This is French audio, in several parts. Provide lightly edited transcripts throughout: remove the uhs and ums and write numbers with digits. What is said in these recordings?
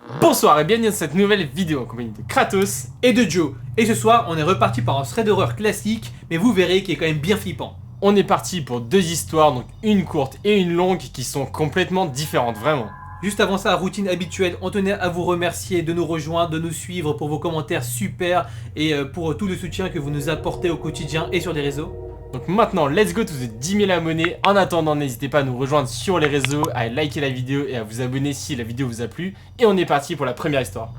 Bonsoir et bienvenue dans cette nouvelle vidéo en compagnie de Kratos et de Joe. Et ce soir, on est reparti par un thread d'horreur classique, mais vous verrez qu'il est quand même bien flippant. On est parti pour deux histoires, donc une courte et une longue, qui sont complètement différentes, vraiment. Juste avant ça, routine habituelle, on tenait à vous remercier de nous rejoindre, de nous suivre pour vos commentaires super et pour tout le soutien que vous nous apportez au quotidien et sur les réseaux. Donc maintenant, let's go to the 10 000 abonnés. En attendant, n'hésitez pas à nous rejoindre sur les réseaux, à liker la vidéo et à vous abonner si la vidéo vous a plu. Et on est parti pour la première histoire.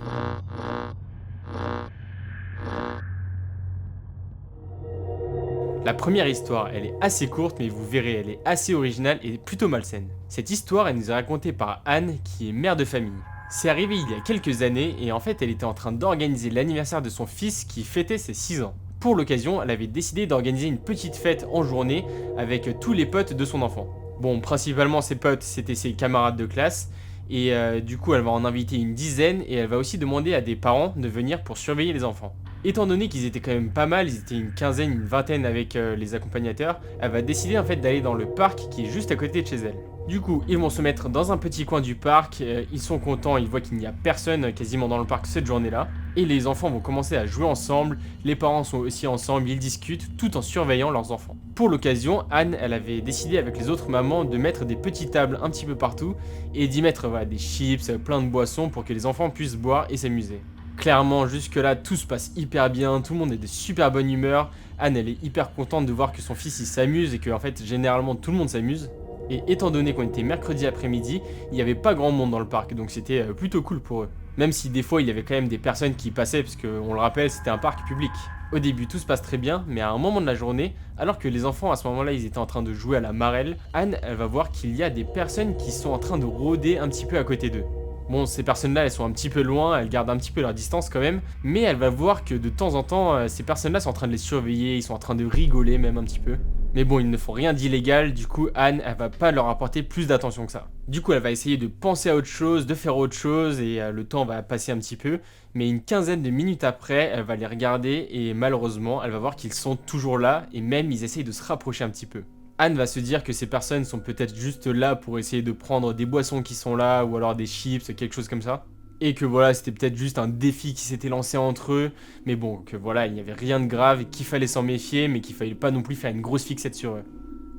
La première histoire, elle est assez courte, mais vous verrez, elle est assez originale et plutôt malsaine. Cette histoire, elle nous est racontée par Anne, qui est mère de famille. C'est arrivé il y a quelques années, et en fait, elle était en train d'organiser l'anniversaire de son fils qui fêtait ses 6 ans. Pour l'occasion, elle avait décidé d'organiser une petite fête en journée avec tous les potes de son enfant. Bon, principalement ses potes, c'était ses camarades de classe, et du coup, elle va en inviter une dizaine, et elle va aussi demander à des parents de venir pour surveiller les enfants. Étant donné qu'ils étaient quand même pas mal, ils étaient une quinzaine, une vingtaine avec les accompagnateurs, elle va décider en fait d'aller dans le parc qui est juste à côté de chez elle. Du coup, ils vont se mettre dans un petit coin du parc, ils sont contents, ils voient qu'il n'y a personne quasiment dans le parc cette journée-là, et les enfants vont commencer à jouer ensemble, les parents sont aussi ensemble, ils discutent tout en surveillant leurs enfants. Pour l'occasion, Anne, elle avait décidé avec les autres mamans de mettre des petites tables un petit peu partout, et d'y mettre des chips, plein de boissons pour que les enfants puissent boire et s'amuser. Clairement, jusque là, tout se passe hyper bien, tout le monde est de super bonne humeur. Anne, elle est hyper contente de voir que son fils il s'amuse et que en fait, généralement, tout le monde s'amuse. Et étant donné qu'on était mercredi après-midi, il n'y avait pas grand monde dans le parc, donc c'était plutôt cool pour eux. Même si des fois, il y avait quand même des personnes qui passaient, parce qu'on le rappelle, c'était un parc public. Au début, tout se passe très bien, mais à un moment de la journée, alors que les enfants à ce moment-là, ils étaient en train de jouer à la marelle, Anne, elle va voir qu'il y a des personnes qui sont en train de rôder un petit peu à côté d'eux. Bon, ces personnes-là, elles sont un petit peu loin, elles gardent un petit peu leur distance quand même, mais elle va voir que de temps en temps, ces personnes-là sont en train de les surveiller, ils sont en train de rigoler même un petit peu. Mais bon, ils ne font rien d'illégal, du coup, Anne, elle va pas leur apporter plus d'attention que ça. Du coup, elle va essayer de penser à autre chose, de faire autre chose, et le temps va passer un petit peu, mais une quinzaine de minutes après, elle va les regarder, et malheureusement, elle va voir qu'ils sont toujours là, et même ils essayent de se rapprocher un petit peu. Anne va se dire que ces personnes sont peut-être juste là pour essayer de prendre des boissons qui sont là, ou alors des chips, quelque chose comme ça. Et que voilà, c'était peut-être juste un défi qui s'était lancé entre eux, mais bon, que voilà, il n'y avait rien de grave, qu'il fallait s'en méfier, mais qu'il fallait pas non plus faire une grosse fixette sur eux.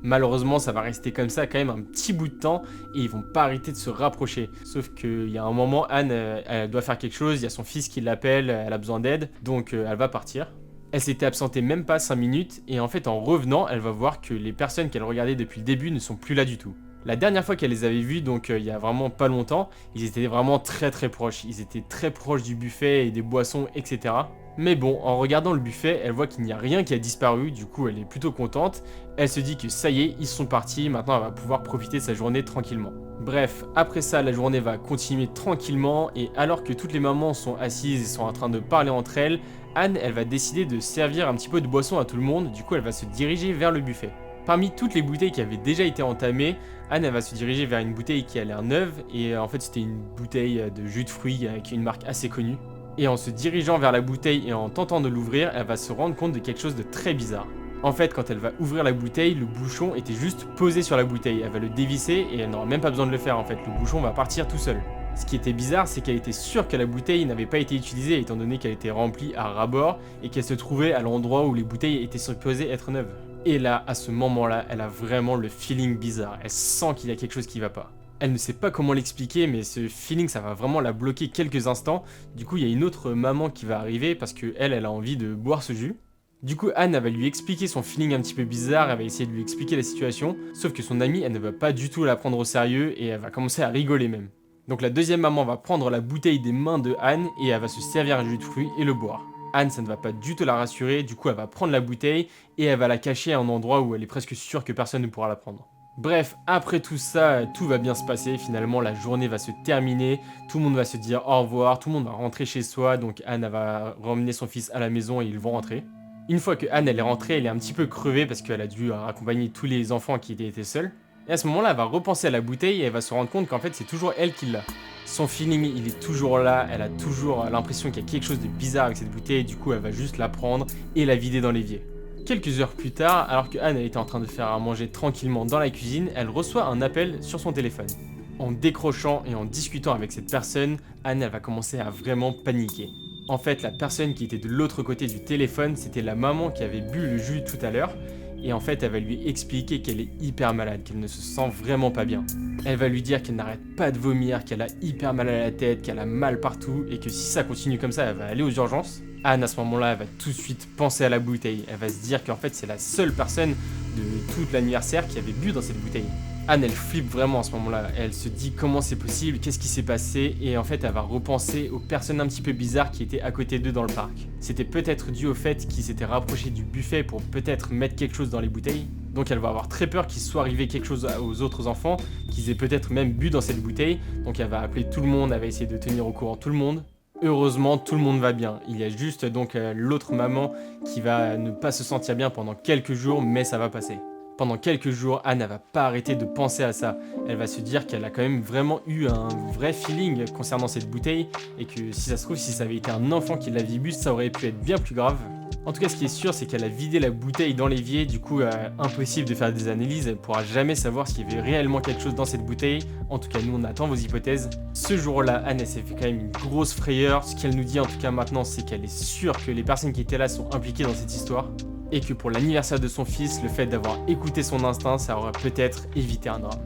Malheureusement, ça va rester comme ça quand même un petit bout de temps, et ils vont pas arrêter de se rapprocher. Sauf qu'il y a un moment, Anne, elle doit faire quelque chose, il y a son fils qui l'appelle, elle a besoin d'aide, donc elle va partir. Elle s'était absentée même pas 5 minutes, et en fait en revenant, elle va voir que les personnes qu'elle regardait depuis le début ne sont plus là du tout. La dernière fois qu'elle les avait vus, donc il y a vraiment pas longtemps, ils étaient vraiment très proches. Ils étaient très proches du buffet et des boissons, etc. Mais bon, en regardant le buffet, elle voit qu'il n'y a rien qui a disparu, du coup elle est plutôt contente. Elle se dit que ça y est, ils sont partis, maintenant elle va pouvoir profiter de sa journée tranquillement. Bref, après ça, la journée va continuer tranquillement, et alors que toutes les mamans sont assises et sont en train de parler entre elles, Anne, elle va décider de servir un petit peu de boisson à tout le monde, du coup elle va se diriger vers le buffet. Parmi toutes les bouteilles qui avaient déjà été entamées, Anne elle va se diriger vers une bouteille qui a l'air neuve, et en fait c'était une bouteille de jus de fruits avec une marque assez connue. Et en se dirigeant vers la bouteille et en tentant de l'ouvrir, elle va se rendre compte de quelque chose de très bizarre. En fait, quand elle va ouvrir la bouteille, le bouchon était juste posé sur la bouteille. Elle va le dévisser et elle n'aura même pas besoin de le faire en fait, le bouchon va partir tout seul. Ce qui était bizarre, c'est qu'elle était sûre que la bouteille n'avait pas été utilisée étant donné qu'elle était remplie à ras-bord et qu'elle se trouvait à l'endroit où les bouteilles étaient supposées être neuves. Et là, à ce moment-là, elle a vraiment le feeling bizarre. Elle sent qu'il y a quelque chose qui va pas. Elle ne sait pas comment l'expliquer, mais ce feeling, ça va vraiment la bloquer quelques instants. Du coup, il y a une autre maman qui va arriver parce que elle a envie de boire ce jus. Du coup, Anne, elle va lui expliquer son feeling un petit peu bizarre, elle va essayer de lui expliquer la situation, sauf que son amie, elle ne va pas du tout la prendre au sérieux et elle va commencer à rigoler même. Donc la deuxième maman va prendre la bouteille des mains de Anne et elle va se servir un jus de fruits et le boire. Anne, ça ne va pas du tout la rassurer, du coup elle va prendre la bouteille et elle va la cacher à un endroit où elle est presque sûre que personne ne pourra la prendre. Bref, après tout ça, tout va bien se passer, finalement la journée va se terminer, tout le monde va se dire au revoir, tout le monde va rentrer chez soi, donc Anne elle va ramener son fils à la maison et ils vont rentrer. Une fois que Anne elle est rentrée, elle est un petit peu crevée parce qu'elle a dû accompagner tous les enfants qui étaient seuls. Et à ce moment-là, elle va repenser à la bouteille et elle va se rendre compte qu'en fait c'est toujours elle qui l'a. Son feeling, il est toujours là, elle a toujours l'impression qu'il y a quelque chose de bizarre avec cette bouteille, du coup elle va juste la prendre et la vider dans l'évier. Quelques heures plus tard, alors que Anne elle était en train de faire à manger tranquillement dans la cuisine, elle reçoit un appel sur son téléphone. En décrochant et en discutant avec cette personne, Anne elle va commencer à vraiment paniquer. En fait, la personne qui était de l'autre côté du téléphone, c'était la maman qui avait bu le jus tout à l'heure. Et en fait, elle va lui expliquer qu'elle est hyper malade, qu'elle ne se sent vraiment pas bien. Elle va lui dire qu'elle n'arrête pas de vomir, qu'elle a hyper mal à la tête, qu'elle a mal partout, et que si ça continue comme ça, elle va aller aux urgences. Anne, à ce moment-là, elle va tout de suite penser à la bouteille. Elle va se dire qu'en fait, c'est la seule personne de tout l'anniversaire qui avait bu dans cette bouteille. Anne, elle flippe vraiment à ce moment-là. Elle se dit comment c'est possible, qu'est-ce qui s'est passé, et en fait, elle va repenser aux personnes un petit peu bizarres qui étaient à côté d'eux dans le parc. C'était peut-être dû au fait qu'ils s'étaient rapprochés du buffet pour peut-être mettre quelque chose dans les bouteilles. Donc elle va avoir très peur qu'il soit arrivé quelque chose aux autres enfants, qu'ils aient peut-être même bu dans cette bouteille. Donc elle va appeler tout le monde, elle va essayer de tenir au courant tout le monde. Heureusement, tout le monde va bien. Il y a juste donc l'autre maman qui va ne pas se sentir bien pendant quelques jours, mais ça va passer. Pendant quelques jours, Anne ne va pas arrêter de penser à ça. Elle va se dire qu'elle a quand même vraiment eu un vrai feeling concernant cette bouteille et que si ça se trouve, si ça avait été un enfant qui l'avait bu, ça aurait pu être bien plus grave. En tout cas, ce qui est sûr, c'est qu'elle a vidé la bouteille dans l'évier, du coup, impossible de faire des analyses, elle pourra jamais savoir s'il y avait réellement quelque chose dans cette bouteille. En tout cas, nous, on attend vos hypothèses. Ce jour-là, Anne, elle s'est fait quand même une grosse frayeur. Ce qu'elle nous dit, en tout cas maintenant, c'est qu'elle est sûre que les personnes qui étaient là sont impliquées dans cette histoire. Et que pour l'anniversaire de son fils, le fait d'avoir écouté son instinct, ça aurait peut-être évité un drame.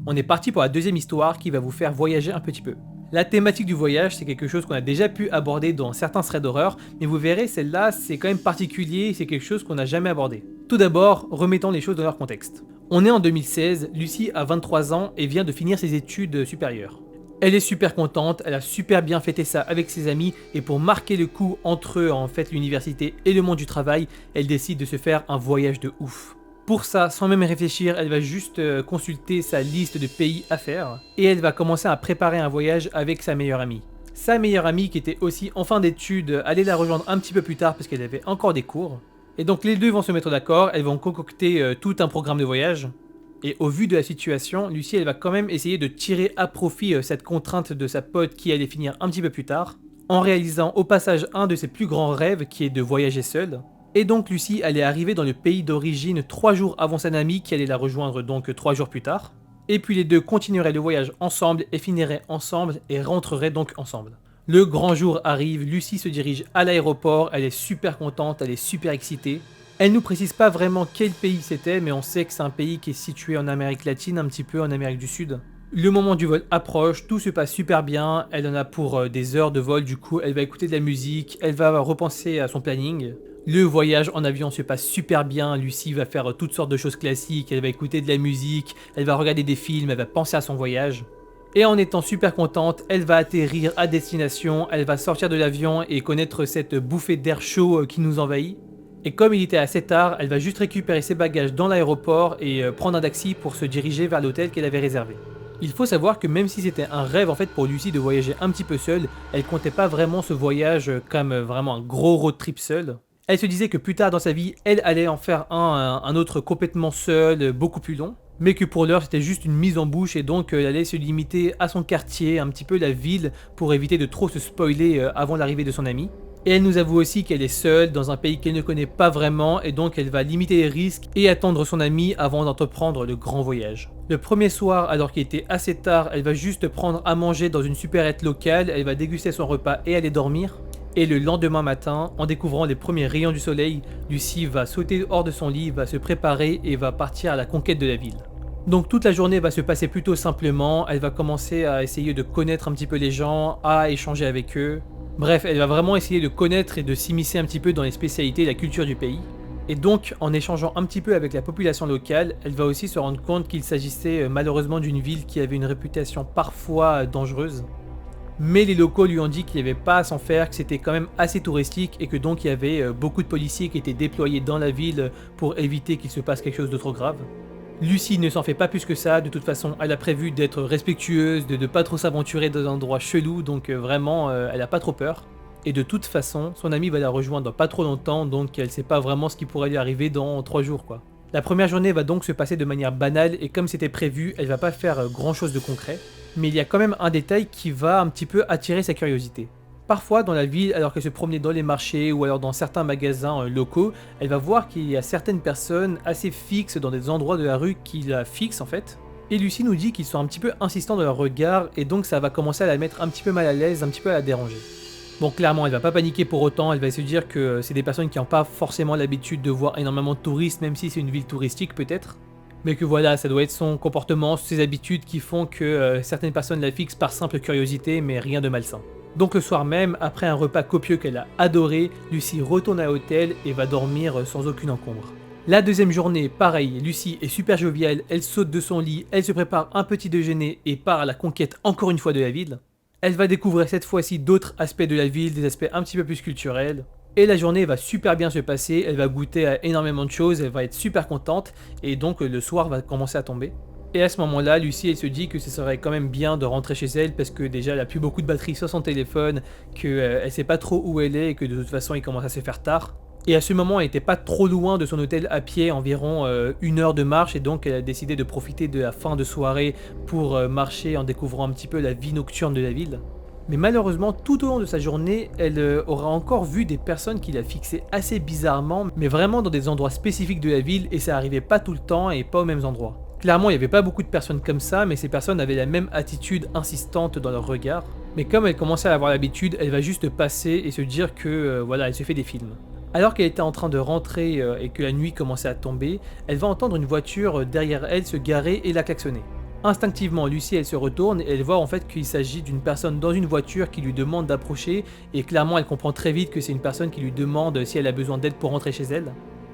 On est parti pour la deuxième histoire qui va vous faire voyager un petit peu. La thématique du voyage, c'est quelque chose qu'on a déjà pu aborder dans certains threads d'horreur, mais vous verrez, celle-là, c'est quand même particulier, c'est quelque chose qu'on n'a jamais abordé. Tout d'abord, remettons les choses dans leur contexte. On est en 2016, Lucie a 23 ans et vient de finir ses études supérieures. Elle est super contente, elle a super bien fêté ça avec ses amis, et pour marquer le coup entre en fait l'université et le monde du travail, elle décide de se faire un voyage de ouf. Pour ça, sans même réfléchir, elle va juste consulter sa liste de pays à faire et elle va commencer à préparer un voyage avec sa meilleure amie. Sa meilleure amie, qui était aussi en fin d'études, allait la rejoindre un petit peu plus tard parce qu'elle avait encore des cours. Et donc les deux vont se mettre d'accord, elles vont concocter tout un programme de voyage. Et au vu de la situation, Lucie elle va quand même essayer de tirer à profit cette contrainte de sa pote qui allait finir un petit peu plus tard, en réalisant au passage un de ses plus grands rêves qui est de voyager seule. Et donc Lucie allait arriver dans le pays d'origine 3 jours avant sa amie qui allait la rejoindre donc 3 jours plus tard. Et puis les deux continueraient le voyage ensemble et finiraient ensemble et rentreraient donc ensemble. Le grand jour arrive, Lucie se dirige à l'aéroport, elle est super contente, elle est super excitée. Elle nous précise pas vraiment quel pays c'était, mais on sait que c'est un pays qui est situé en Amérique latine, un petit peu en Amérique du Sud. Le moment du vol approche, tout se passe super bien, elle en a pour des heures de vol, du coup elle va écouter de la musique, elle va repenser à son planning. Le voyage en avion se passe super bien, Lucie va faire toutes sortes de choses classiques, elle va écouter de la musique, elle va regarder des films, elle va penser à son voyage. Et en étant super contente, elle va atterrir à destination, elle va sortir de l'avion et connaître cette bouffée d'air chaud qui nous envahit. Et comme il était assez tard, elle va juste récupérer ses bagages dans l'aéroport et prendre un taxi pour se diriger vers l'hôtel qu'elle avait réservé. Il faut savoir que même si c'était un rêve en fait pour Lucie de voyager un petit peu seule, elle comptait pas vraiment ce voyage comme vraiment un gros road trip seul. Elle se disait que plus tard dans sa vie, elle allait en faire un autre complètement seul, beaucoup plus long. Mais que pour l'heure c'était juste une mise en bouche et donc elle allait se limiter à son quartier, un petit peu la ville, pour éviter de trop se spoiler avant l'arrivée de son ami. Et elle nous avoue aussi qu'elle est seule dans un pays qu'elle ne connaît pas vraiment et donc elle va limiter les risques et attendre son ami avant d'entreprendre le grand voyage. Le premier soir, alors qu'il était assez tard, elle va juste prendre à manger dans une supérette locale, elle va déguster son repas et aller dormir. Et le lendemain matin, en découvrant les premiers rayons du soleil, Lucie va sauter hors de son lit, va se préparer et va partir à la conquête de la ville. Donc toute la journée va se passer plutôt simplement, elle va commencer à essayer de connaître un petit peu les gens, à échanger avec eux. Bref, elle va vraiment essayer de connaître et de s'immiscer un petit peu dans les spécialités et la culture du pays. Et donc, en échangeant un petit peu avec la population locale, elle va aussi se rendre compte qu'il s'agissait malheureusement d'une ville qui avait une réputation parfois dangereuse. Mais les locaux lui ont dit qu'il n'y avait pas à s'en faire, que c'était quand même assez touristique et que donc il y avait beaucoup de policiers qui étaient déployés dans la ville pour éviter qu'il se passe quelque chose de trop grave. Lucie ne s'en fait pas plus que ça, de toute façon elle a prévu d'être respectueuse, de ne pas trop s'aventurer dans un endroit chelou, donc vraiment elle a pas trop peur. Et de toute façon, son ami va la rejoindre dans pas trop longtemps, donc elle sait pas vraiment ce qui pourrait lui arriver dans 3 jours quoi. La première journée va donc se passer de manière banale et comme c'était prévu, elle va pas faire grand chose de concret. Mais il y a quand même un détail qui va un petit peu attirer sa curiosité. Parfois dans la ville, alors qu'elle se promenait dans les marchés ou alors dans certains magasins locaux, elle va voir qu'il y a certaines personnes assez fixes dans des endroits de la rue qui la fixent en fait. Et Lucie nous dit qu'ils sont un petit peu insistants dans leur regard et donc ça va commencer à la mettre un petit peu mal à l'aise, un petit peu à la déranger. Bon, clairement, elle va pas paniquer pour autant, elle va se dire que c'est des personnes qui n'ont pas forcément l'habitude de voir énormément de touristes, même si c'est une ville touristique peut-être. Mais que voilà, ça doit être son comportement, ses habitudes qui font que certaines personnes la fixent par simple curiosité, mais rien de malsain. Donc le soir même, après un repas copieux qu'elle a adoré, Lucie retourne à l'hôtel et va dormir sans aucune encombre. La deuxième journée, pareil, Lucie est super joviale, elle saute de son lit, elle se prépare un petit déjeuner et part à la conquête encore une fois de la ville. Elle va découvrir cette fois-ci d'autres aspects de la ville, des aspects un petit peu plus culturels. Et la journée va super bien se passer, elle va goûter à énormément de choses, elle va être super contente, et donc le soir va commencer à tomber. Et à ce moment-là, Lucie elle se dit que ce serait quand même bien de rentrer chez elle, parce que déjà elle a plus beaucoup de batterie sur son téléphone, qu'elle sait pas trop où elle est, et que de toute façon il commence à se faire tard. Et à ce moment, elle n'était pas trop loin de son hôtel à pied, environ 1 heure de marche, et donc elle a décidé de profiter de la fin de soirée pour marcher en découvrant un petit peu la vie nocturne de la ville. Mais malheureusement, tout au long de sa journée, elle aura encore vu des personnes qui la fixaient assez bizarrement, mais vraiment dans des endroits spécifiques de la ville, et ça arrivait pas tout le temps et pas aux mêmes endroits. Clairement, il n'y avait pas beaucoup de personnes comme ça, mais ces personnes avaient la même attitude insistante dans leur regard. Mais comme elle commençait à avoir l'habitude, elle va juste passer et se dire que voilà, elle se fait des films. Alors qu'elle était en train de rentrer et que la nuit commençait à tomber, elle va entendre une voiture derrière elle se garer et la klaxonner. Instinctivement, Lucie elle se retourne et elle voit en fait qu'il s'agit d'une personne dans une voiture qui lui demande d'approcher et clairement elle comprend très vite que c'est une personne qui lui demande si elle a besoin d'aide pour rentrer chez elle.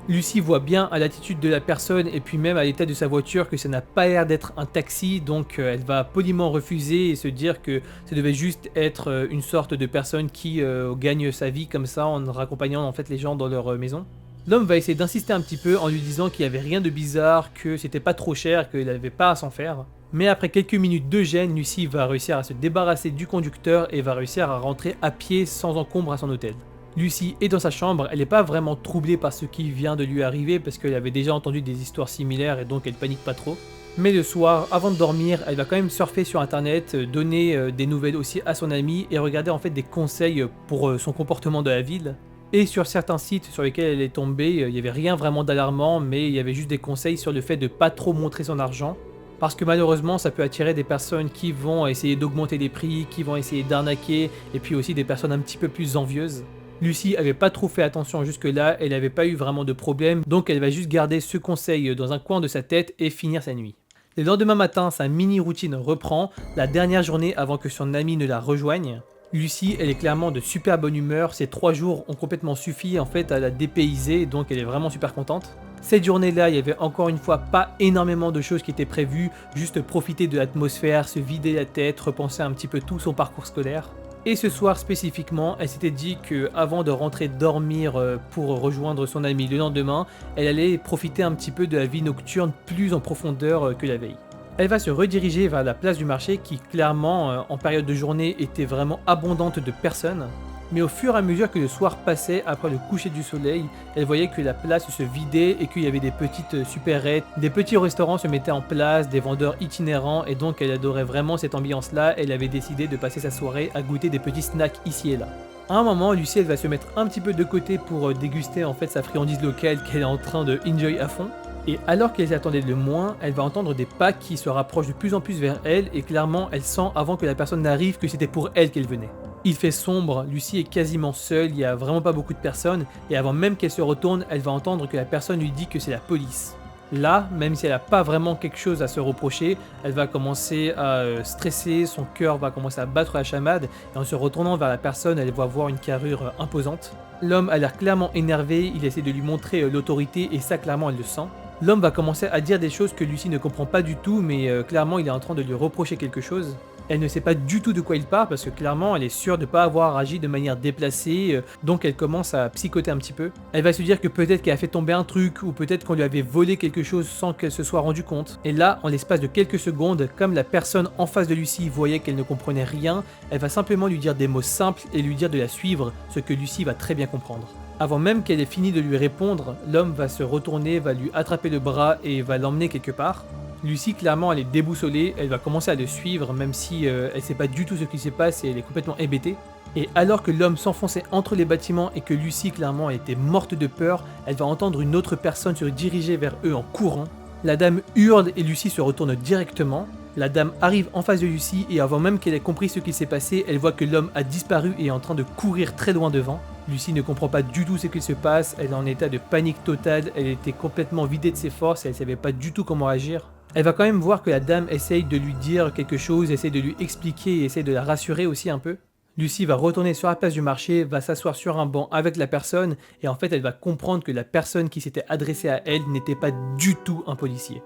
Lucie voit bien à l'attitude de la personne et puis même à l'état de sa voiture que ça n'a pas l'air d'être un taxi, donc elle va poliment refuser et se dire que ça devait juste être une sorte de personne qui gagne sa vie comme ça en raccompagnant en fait les gens dans leur maison. L'homme va essayer d'insister un petit peu en lui disant qu'il n'y avait rien de bizarre, que c'était pas trop cher, qu'il n'avait pas à s'en faire. Mais après quelques minutes de gêne, Lucie va réussir à se débarrasser du conducteur et va réussir à rentrer à pied sans encombre à son hôtel. Lucie est dans sa chambre, elle n'est pas vraiment troublée par ce qui vient de lui arriver parce qu'elle avait déjà entendu des histoires similaires et donc elle panique pas trop. Mais le soir, avant de dormir, elle va quand même surfer sur internet, donner des nouvelles aussi à son ami et regarder en fait des conseils pour son comportement de la ville. Et sur certains sites sur lesquels elle est tombée, il n'y avait rien vraiment d'alarmant, mais il y avait juste des conseils sur le fait de pas trop montrer son argent. Parce que malheureusement, ça peut attirer des personnes qui vont essayer d'augmenter les prix, qui vont essayer d'arnaquer, et puis aussi des personnes un petit peu plus envieuses. Lucie avait pas trop fait attention jusque-là, elle n'avait pas eu vraiment de problème, donc elle va juste garder ce conseil dans un coin de sa tête et finir sa nuit. Le lendemain matin, sa mini-routine reprend, la dernière journée avant que son ami ne la rejoigne. Lucie, elle est clairement de super bonne humeur, ces 3 jours ont complètement suffi en fait à la dépayser, donc elle est vraiment super contente. Cette journée-là, il y avait encore une fois pas énormément de choses qui étaient prévues, juste profiter de l'atmosphère, se vider la tête, repenser un petit peu tout son parcours scolaire. Et ce soir spécifiquement, elle s'était dit qu'avant de rentrer dormir pour rejoindre son ami le lendemain, elle allait profiter un petit peu de la vie nocturne plus en profondeur que la veille. Elle va se rediriger vers la place du marché qui clairement en période de journée était vraiment abondante de personnes. Mais au fur et à mesure que le soir passait, après le coucher du soleil, elle voyait que la place se vidait et qu'il y avait des petites supérettes, des petits restaurants se mettaient en place, des vendeurs itinérants, et donc elle adorait vraiment cette ambiance-là. Elle avait décidé de passer sa soirée à goûter des petits snacks ici et là. À un moment, Lucie elle va se mettre un petit peu de côté pour déguster en fait sa friandise locale qu'elle est en train de enjoy à fond. Et alors qu'elle s'y attendait le moins, elle va entendre des pas qui se rapprochent de plus en plus vers elle et clairement elle sent avant que la personne n'arrive que c'était pour elle qu'elle venait. Il fait sombre, Lucie est quasiment seule, il n'y a vraiment pas beaucoup de personnes et avant même qu'elle se retourne, elle va entendre que la personne lui dit que c'est la police. Là, même si elle n'a pas vraiment quelque chose à se reprocher, elle va commencer à stresser, son cœur va commencer à battre la chamade et en se retournant vers la personne, elle va voir une carrure imposante. L'homme a l'air clairement énervé, il essaie de lui montrer l'autorité et ça clairement elle le sent. L'homme va commencer à dire des choses que Lucie ne comprend pas du tout, mais clairement il est en train de lui reprocher quelque chose. Elle ne sait pas du tout de quoi il parle parce que clairement elle est sûre de ne pas avoir agi de manière déplacée, donc elle commence à psychoter un petit peu. Elle va se dire que peut-être qu'elle a fait tomber un truc ou peut-être qu'on lui avait volé quelque chose sans qu'elle se soit rendue compte. Et là, en l'espace de quelques secondes, comme la personne en face de Lucie voyait qu'elle ne comprenait rien, elle va simplement lui dire des mots simples et lui dire de la suivre, ce que Lucie va très bien comprendre. Avant même qu'elle ait fini de lui répondre, l'homme va se retourner, va lui attraper le bras et va l'emmener quelque part. Lucie, clairement, elle est déboussolée, elle va commencer à le suivre, même si elle sait pas du tout ce qui se passe et elle est complètement hébétée. Et alors que l'homme s'enfonçait entre les bâtiments et que Lucy clairement était morte de peur, elle va entendre une autre personne se diriger vers eux en courant. La dame hurle et Lucy se retourne directement. La dame arrive en face de Lucy et avant même qu'elle ait compris ce qui s'est passé, elle voit que l'homme a disparu et est en train de courir très loin devant. Lucy ne comprend pas du tout ce qu'il se passe, elle est en état de panique totale, elle était complètement vidée de ses forces et elle savait pas du tout comment agir. Elle va quand même voir que la dame essaye de lui dire quelque chose, essaye de lui expliquer et essaye de la rassurer aussi un peu. Lucy va retourner sur la place du marché, va s'asseoir sur un banc avec la personne et en fait elle va comprendre que la personne qui s'était adressée à elle n'était pas du tout un policier.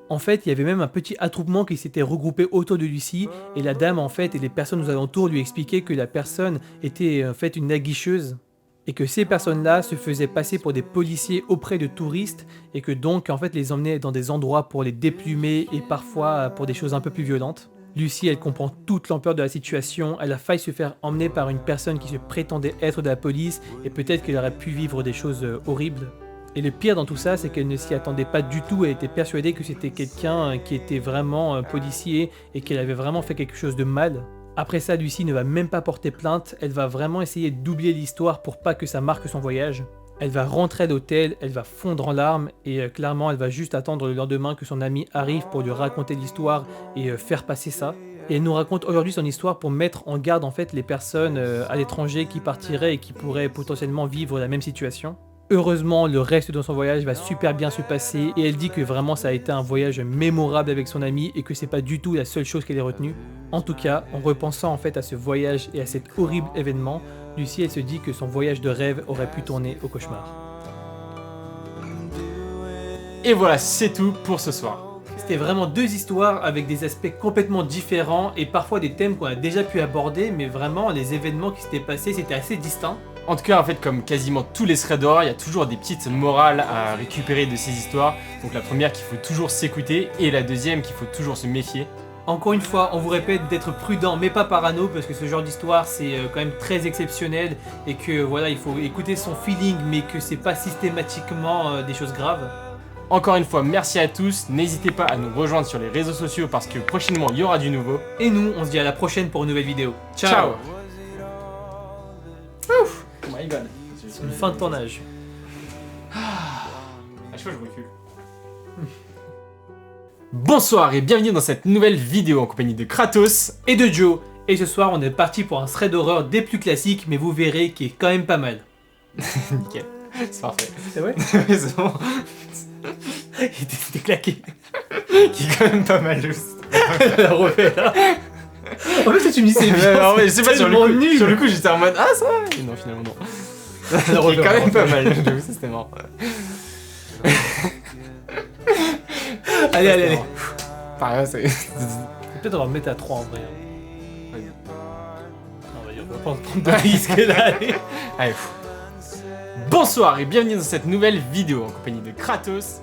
En fait, il y avait même un petit attroupement qui s'était regroupé autour de Lucy et la dame en fait et les personnes aux alentours lui expliquaient que la personne était en fait une aguicheuse et que ces personnes-là se faisaient passer pour des policiers auprès de touristes et que donc en fait les emmenaient dans des endroits pour les déplumer et parfois pour des choses un peu plus violentes. Lucy, elle comprend toute l'ampleur de la situation, elle a failli se faire emmener par une personne qui se prétendait être de la police et peut-être qu'elle aurait pu vivre des choses horribles. Et le pire dans tout ça, c'est qu'elle ne s'y attendait pas du tout, elle était persuadée que c'était quelqu'un qui était vraiment policier et qu'elle avait vraiment fait quelque chose de mal. Après ça, Lucy ne va même pas porter plainte, elle va vraiment essayer d'oublier l'histoire pour pas que ça marque son voyage. Elle va rentrer à l'hôtel, elle va fondre en larmes et clairement elle va juste attendre le lendemain que son ami arrive pour lui raconter l'histoire et faire passer ça. Et elle nous raconte aujourd'hui son histoire pour mettre en garde en fait les personnes à l'étranger qui partiraient et qui pourraient potentiellement vivre la même situation. Heureusement, le reste de son voyage va super bien se passer et elle dit que vraiment ça a été un voyage mémorable avec son ami et que c'est pas du tout la seule chose qu'elle ait retenue. En tout cas, en repensant en fait à ce voyage et à cet horrible événement, Lucy elle se dit que son voyage de rêve aurait pu tourner au cauchemar. Et voilà, c'est tout pour ce soir. C'était vraiment deux histoires avec des aspects complètement différents et parfois des thèmes qu'on a déjà pu aborder, mais vraiment les événements qui s'étaient passés c'était assez distinct. En tout cas, en fait, comme quasiment tous les threads d'horreur, il y a toujours des petites morales à récupérer de ces histoires. Donc la première qu'il faut toujours s'écouter et la deuxième qu'il faut toujours se méfier. Encore une fois, on vous répète d'être prudent mais pas parano parce que ce genre d'histoire c'est quand même très exceptionnel et que voilà, il faut écouter son feeling mais que c'est pas systématiquement des choses graves. Encore une fois, merci à tous. N'hésitez pas à nous rejoindre sur les réseaux sociaux parce que prochainement il y aura du nouveau. Et nous, on se dit à la prochaine pour une nouvelle vidéo. Ciao. Ouf. Oh my god. C'est une fin de tournage. À chaque fois, je recule. Bonsoir et bienvenue dans cette nouvelle vidéo en compagnie de Kratos Et de Joe. Et ce soir, on est parti pour un thread d'horreur des plus classiques, mais vous verrez qui est quand même pas mal. Nickel. C'est parfait. C'est vrai? Oui, c'est bon. Il était claqué. Qui est quand même pas mal juste. La refait là. En fait, tu me dis c'est bien. Non, mais je sais pas, sur tellement le coup, nul. sur le coup, j'étais en mode ah ça va. Et non, finalement non. La Qui est quand même pas mal. J'avoue, ça c'était marrant. Allez. Pareil, c'est. Peut-être on va le mettre à 3 en vrai. Ouais. Non, on va prendre de risques là. Allez. Allez. Bonsoir et bienvenue dans cette nouvelle vidéo en compagnie de Kratos